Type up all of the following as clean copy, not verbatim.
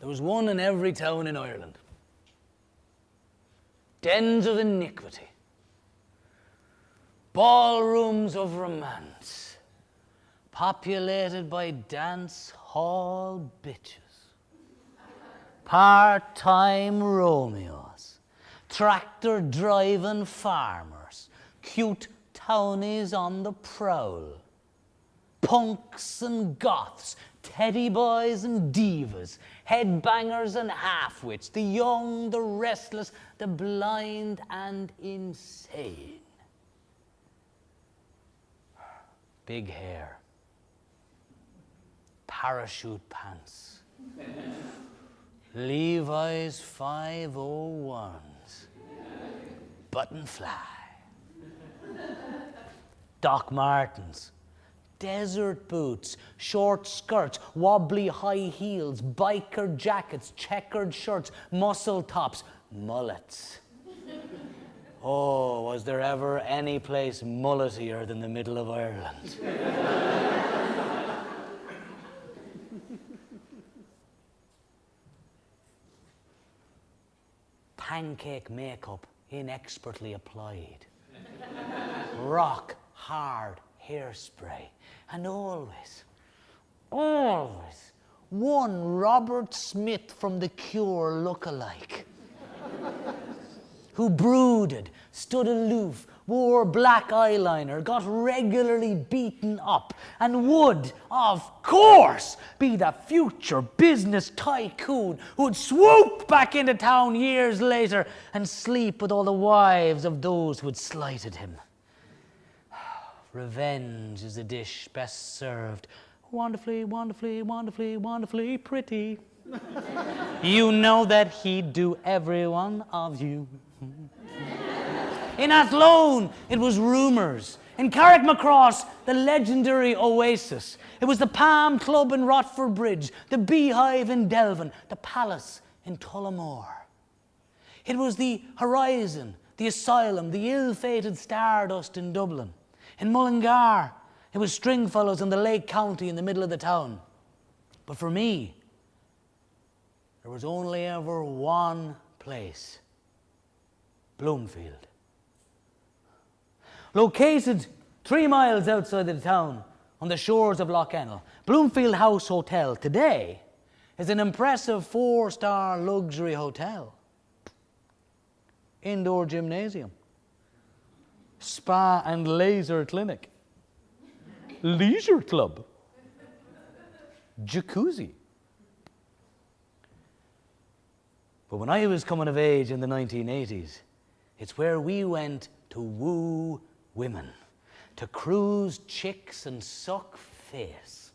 There was one in every town in Ireland. Dens of iniquity. Ballrooms of romance. Populated by dance hall bitches. Part-time Romeos. Tractor-driving farmers. Cute townies on the prowl. Punks and goths. Teddy boys and divas, headbangers and half-wits, the young, the restless, the blind and insane. Big hair, parachute pants, Levi's 501s, button fly, Doc Martens, desert boots, short skirts, wobbly high heels, biker jackets, checkered shirts, muscle tops, mullets. Oh, was there ever any place mulletier than the middle of Ireland? Pancake makeup inexpertly applied. Rock hard hairspray. And always, one Robert Smith from The Cure look-alike who brooded, stood aloof, wore black eyeliner, got regularly beaten up, and would, of course, be the future business tycoon who'd swoop back into town years later and sleep with all the wives of those who'd slighted him. Revenge is a dish best served wonderfully, wonderfully, wonderfully, wonderfully pretty. You know that he'd do every one of you. In Athlone, it was rumours. In Carrickmacross, the legendary Oasis. It was the Palm Club in Rotford Bridge, the Beehive in Delvin, the Palace in Tullamore. It was the Horizon, the Asylum, the ill-fated Stardust in Dublin. In Mullingar, it was Stringfellows in the Lake County in the middle of the town. But for me, there was only ever one place, Bloomfield. Located 3 miles outside the town on the shores of Lough Ennel, Bloomfield House Hotel today is an impressive 4-star luxury hotel. Indoor gymnasium. Spa and laser clinic, leisure club, jacuzzi. But when I was coming of age in the 1980s, it's where we went to woo women, to cruise chicks and suck face.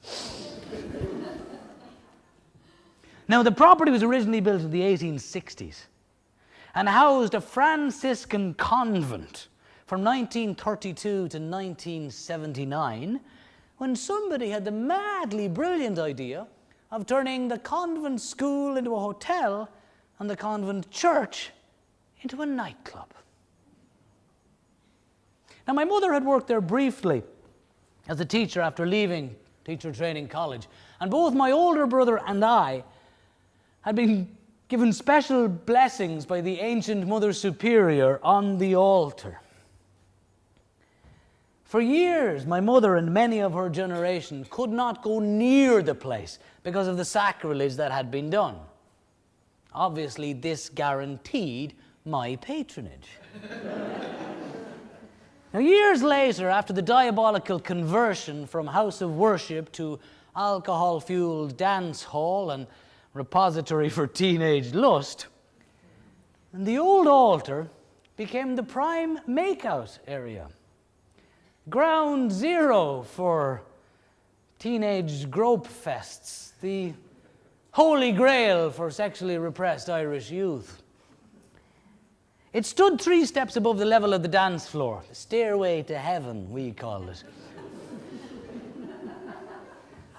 Now, the property was originally built in the 1860s and housed a Franciscan convent from 1932 to 1979, when somebody had the madly brilliant idea of turning the convent school into a hotel and the convent church into a nightclub. Now, my mother had worked there briefly as a teacher after leaving teacher training college, and both my older brother and I had been given special blessings by the ancient Mother Superior on the altar. For years, my mother and many of her generation could not go near the place because of the sacrilege that had been done. Obviously, this guaranteed my patronage. Now, years later, after the diabolical conversion from house of worship to alcohol-fueled dance hall and repository for teenage lust, and the old altar became the prime makeout area. Ground zero for teenage grope fests, the holy grail for sexually repressed Irish youth. It stood 3 steps above the level of the dance floor, the stairway to heaven, we called it.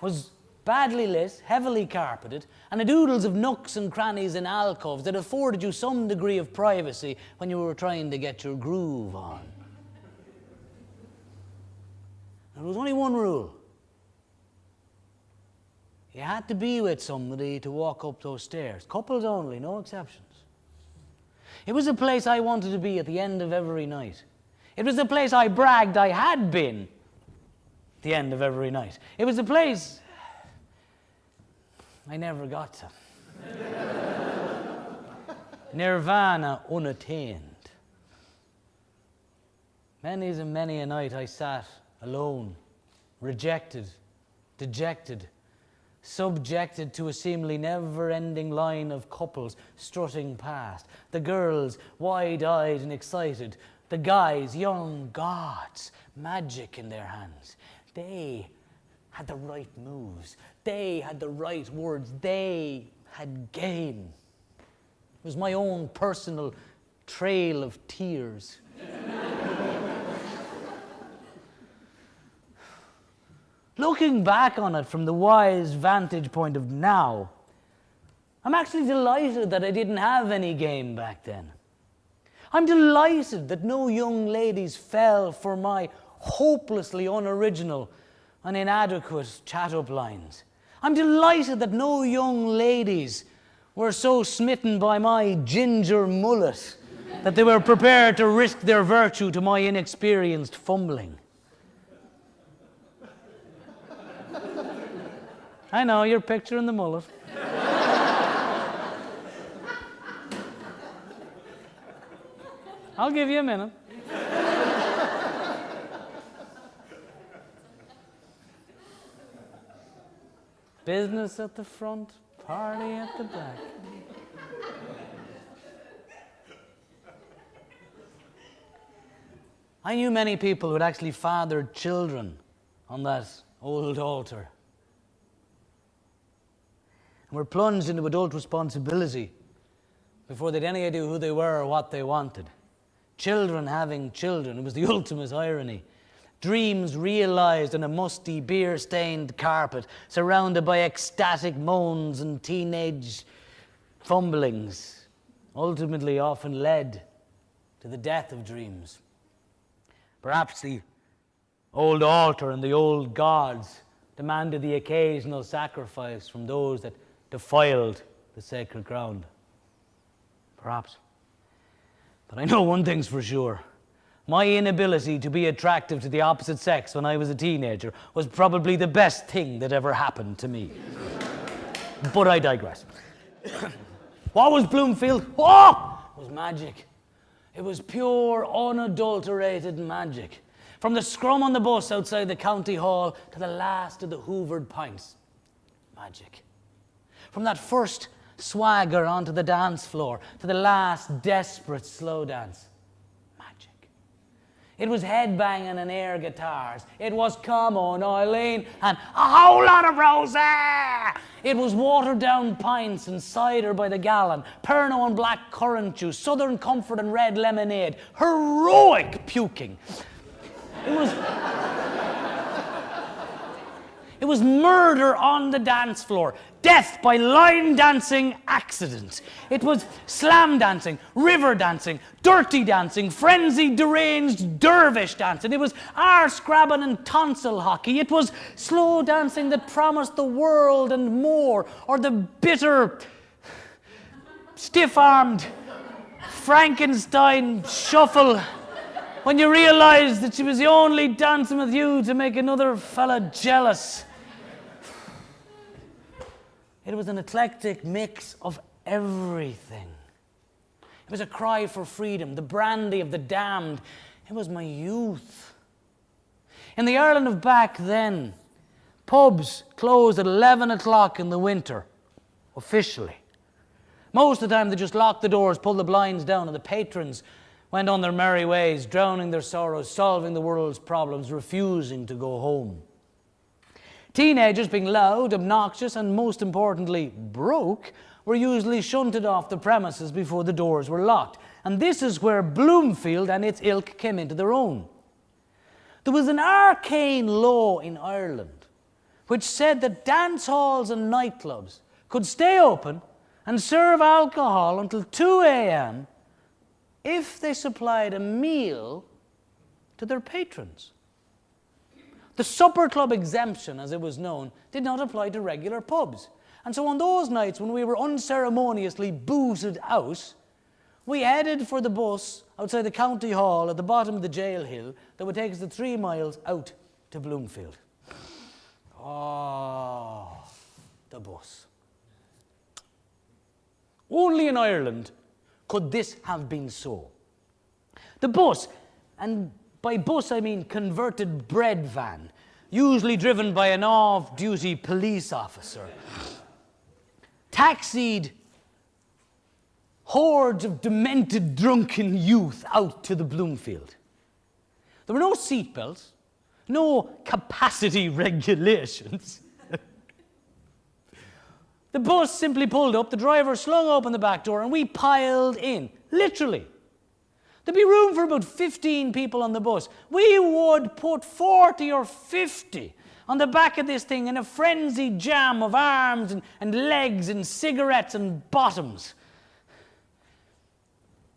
Was badly lit, heavily carpeted, and had oodles of nooks and crannies and alcoves that afforded you some degree of privacy when you were trying to get your groove on. There was only one rule. You had to be with somebody to walk up those stairs. Couples only, no exceptions. It was a place I wanted to be at the end of every night. It was a place I bragged I had been at the end of every night. It was a place I never got to. Nirvana unattained. Many's and many a night I sat alone, rejected, dejected, subjected to a seemingly never-ending line of couples strutting past. The girls, wide-eyed and excited. The guys, young gods, magic in their hands. They had the right moves. They had the right words. They had game. It was my own personal trail of tears. Looking back on it from the wise vantage point of now, I'm actually delighted that I didn't have any game back then. I'm delighted that no young ladies fell for my hopelessly unoriginal and inadequate chat-up lines. I'm delighted that no young ladies were so smitten by my ginger mullet that they were prepared to risk their virtue to my inexperienced fumbling. I know, you're picturing the mullet. I'll give you a minute. Business at the front, party at the back. I knew many people who had actually fathered children on that old altar. And were plunged into adult responsibility before they'd any idea who they were or what they wanted. Children having children, it was the ultimate irony. Dreams realized on a musty, beer-stained carpet, surrounded by ecstatic moans and teenage fumblings, ultimately often led to the death of dreams. Perhaps the old altar and the old gods demanded the occasional sacrifice from those that defiled the sacred ground. Perhaps. But I know one thing's for sure. My inability to be attractive to the opposite sex when I was a teenager was probably the best thing that ever happened to me. But I digress. What was Bloomfield? Oh! It was magic. It was pure, unadulterated magic. From the scrum on the bus outside the county hall to the last of the hoovered pints. Magic. From that first swagger onto the dance floor to the last desperate slow dance. Magic. It was headbanging and air guitars. It was Come On Eileen and a whole lot of rosé. It was watered down pints and cider by the gallon, Pernod and black currant juice, Southern Comfort and red lemonade, heroic puking. It was murder on the dance floor, death by line dancing accident. It was slam dancing, river dancing, dirty dancing, frenzied, deranged dervish dancing. It was arse-grabbing and tonsil hockey. It was slow dancing that promised the world and more, or the bitter, stiff-armed Frankenstein shuffle when you realized that she was only dancing with you to make another fella jealous. It was an eclectic mix of everything. It was a cry for freedom, the brandy of the damned. It was my youth. In the Ireland of back then, pubs closed at 11 o'clock in the winter, officially. Most of the time they just locked the doors, pulled the blinds down, and the patrons went on their merry ways, drowning their sorrows, solving the world's problems, refusing to go home. Teenagers, being loud, obnoxious, and most importantly, broke, were usually shunted off the premises before the doors were locked. And this is where Bloomfield and its ilk came into their own. There was an arcane law in Ireland which said that dance halls and nightclubs could stay open and serve alcohol until 2 a.m. if they supplied a meal to their patrons. The supper club exemption, as it was known, did not apply to regular pubs. And so on those nights when we were unceremoniously booted out, we headed for the bus outside the county hall at the bottom of the jail hill that would take us the 3 miles out to Bloomfield. Oh, the bus. Only in Ireland could this have been so. The bus, and by bus I mean converted bread van, usually driven by an off-duty police officer, taxied hordes of demented, drunken youth out to the Bloomfield. There were no seatbelts, no capacity regulations. The bus simply pulled up, the driver slung open the back door, and we piled in, literally. There'd be room for about 15 people on the bus. We would put 40 or 50 on the back of this thing in a frenzied jam of arms and legs and cigarettes and bottoms.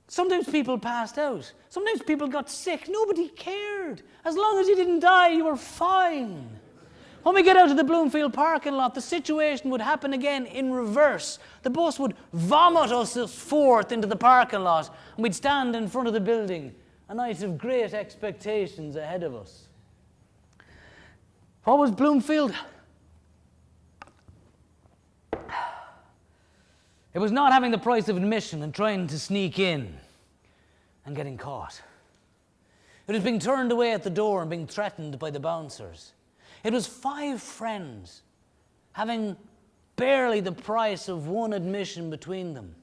Sometimes people passed out. Sometimes people got sick. Nobody cared. As long as you didn't die, you were fine. When we get out of the Bloomfield parking lot, the situation would happen again in reverse. The bus would vomit us forth into the parking lot, and we'd stand in front of the building, a night of great expectations ahead of us. What was Bloomfield? It was not having the price of admission and trying to sneak in and getting caught. It was being turned away at the door and being threatened by the bouncers. It was 5 friends having barely the price of 1 admission between them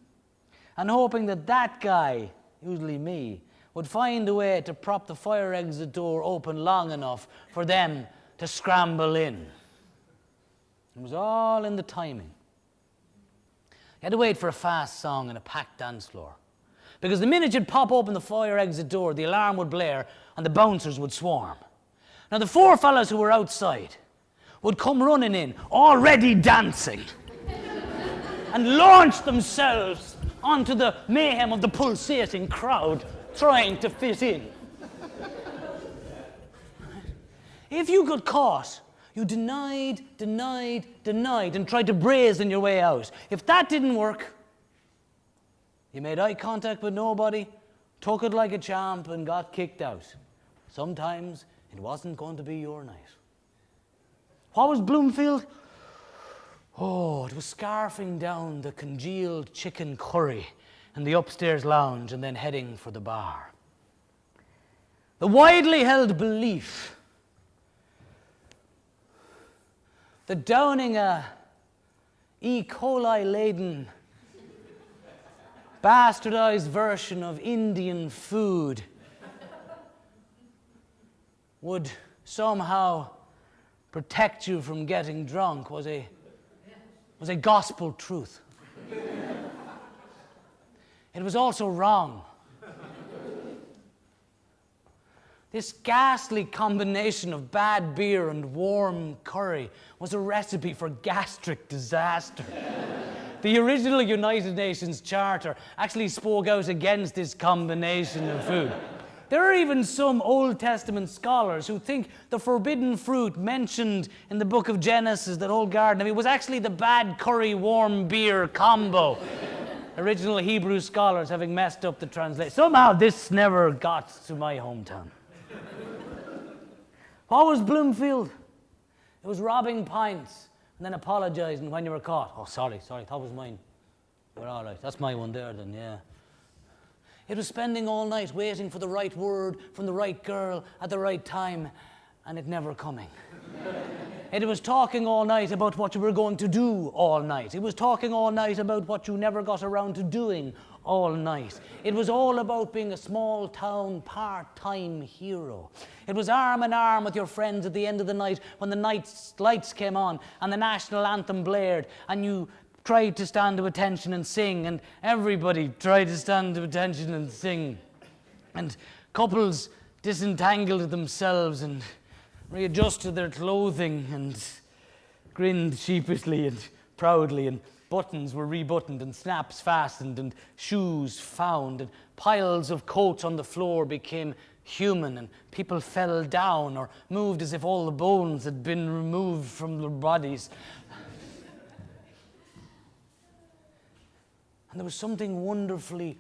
and hoping that that guy, usually me, would find a way to prop the fire exit door open long enough for them to scramble in. It was all in the timing. You had to wait for a fast song and a packed dance floor, because the minute you'd pop open the fire exit door, the alarm would blare and the bouncers would swarm. Now, the 4 fellas who were outside would come running in, already dancing, and launch themselves onto the mayhem of the pulsating crowd, trying to fit in. If you got caught, you denied, and tried to brazen your way out. If that didn't work, you made eye contact with nobody, took it like a champ, and got kicked out. Sometimes it wasn't going to be your night. What was Bloomfield? Oh, it was scarfing down the congealed chicken curry in the upstairs lounge and then heading for the bar. The widely held belief that downing a E. coli-laden, bastardized version of Indian food would somehow protect you from getting drunk was a gospel truth. It was also wrong. This ghastly combination of bad beer and warm curry was a recipe for gastric disaster. The original United Nations Charter actually spoke out against this combination of food. There are even some Old Testament scholars who think the forbidden fruit mentioned in the book of Genesis, that whole garden, it was actually the bad curry warm beer combo. Original Hebrew scholars having messed up the translation. Somehow this never got to my hometown. What was Bloomfield? It was robbing pints and then apologizing when you were caught. Oh, sorry, that was mine. You're all right. That's my one there then, yeah. It was spending all night waiting for the right word from the right girl at the right time, and it never coming. It was talking all night about what you were going to do all night. It was talking all night about what you never got around to doing all night. It was all about being a small-town part-time hero. It was arm in arm with your friends at the end of the night when the night's lights came on and the national anthem blared and you tried to stand to attention and sing, and everybody tried to stand to attention and sing. And couples disentangled themselves and readjusted their clothing and grinned sheepishly and proudly, and buttons were rebuttoned and snaps fastened and shoes found, and piles of coats on the floor became human, and people fell down or moved as if all the bones had been removed from their bodies. And there was something wonderfully,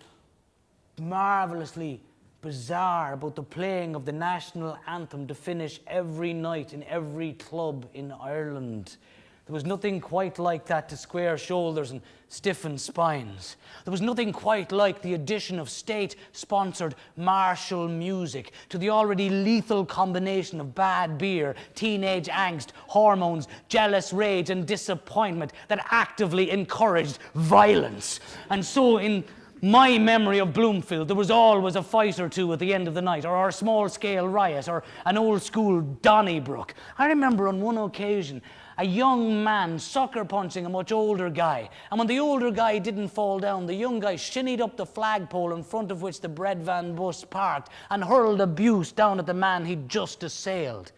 marvelously bizarre about the playing of the national anthem to finish every night in every club in Ireland. There was nothing quite like that to square shoulders and stiffen spines. There was nothing quite like the addition of state-sponsored martial music to the already lethal combination of bad beer, teenage angst, hormones, jealous rage, and disappointment that actively encouraged violence. And so in my memory of Bloomfield, there was always a fight or two at the end of the night, or a small-scale riot, or an old-school Donnybrook. I remember on one occasion a young man sucker-punching a much older guy. And when the older guy didn't fall down, the young guy shinnied up the flagpole in front of which the bread van bus parked and hurled abuse down at the man he'd just assailed.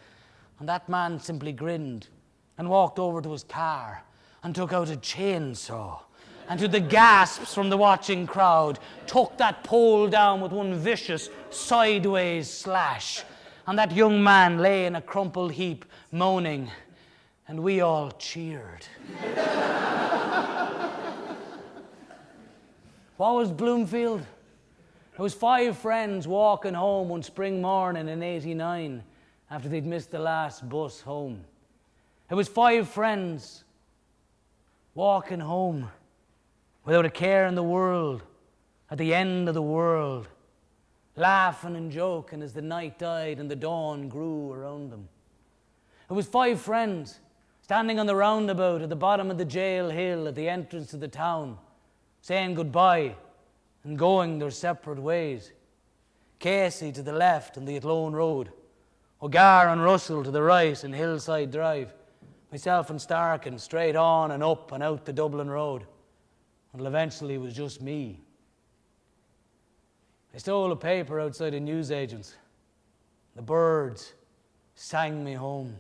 And that man simply grinned and walked over to his car and took out a chainsaw. And to the gasps from the watching crowd, took that pole down with one vicious sideways slash. And that young man lay in a crumpled heap, moaning, and we all cheered. What was Bloomfield? It was 5 friends walking home one spring morning in '89 after they'd missed the last bus home. It was 5 friends walking home without a care in the world, at the end of the world, laughing and joking as the night died and the dawn grew around them. It was 5 friends standing on the roundabout at the bottom of the jail hill at the entrance to the town, saying goodbye and going their separate ways. Casey to the left on the Athlone Road, O'Gar and Russell to the right in Hillside Drive, myself and Starkin straight on and up and out the Dublin Road, until eventually it was just me. I stole a paper outside a newsagent's. The birds sang me home.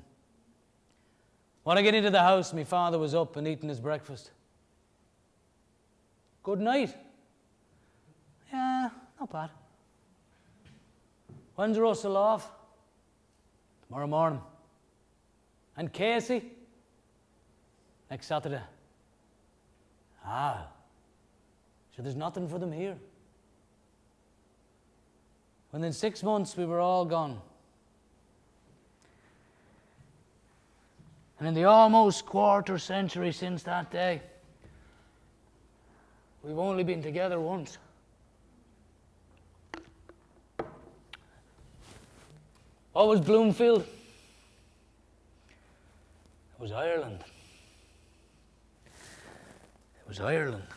When I get into the house, my father was up and eating his breakfast. Good night. Yeah, not bad. When's Russell off? Tomorrow morning. And Casey? Next Saturday. Ah, so there's nothing for them here. Within 6 months, we were all gone. And in the almost quarter century since that day, we've only been together once. What was Bloomfield? It was Ireland. It was Ireland.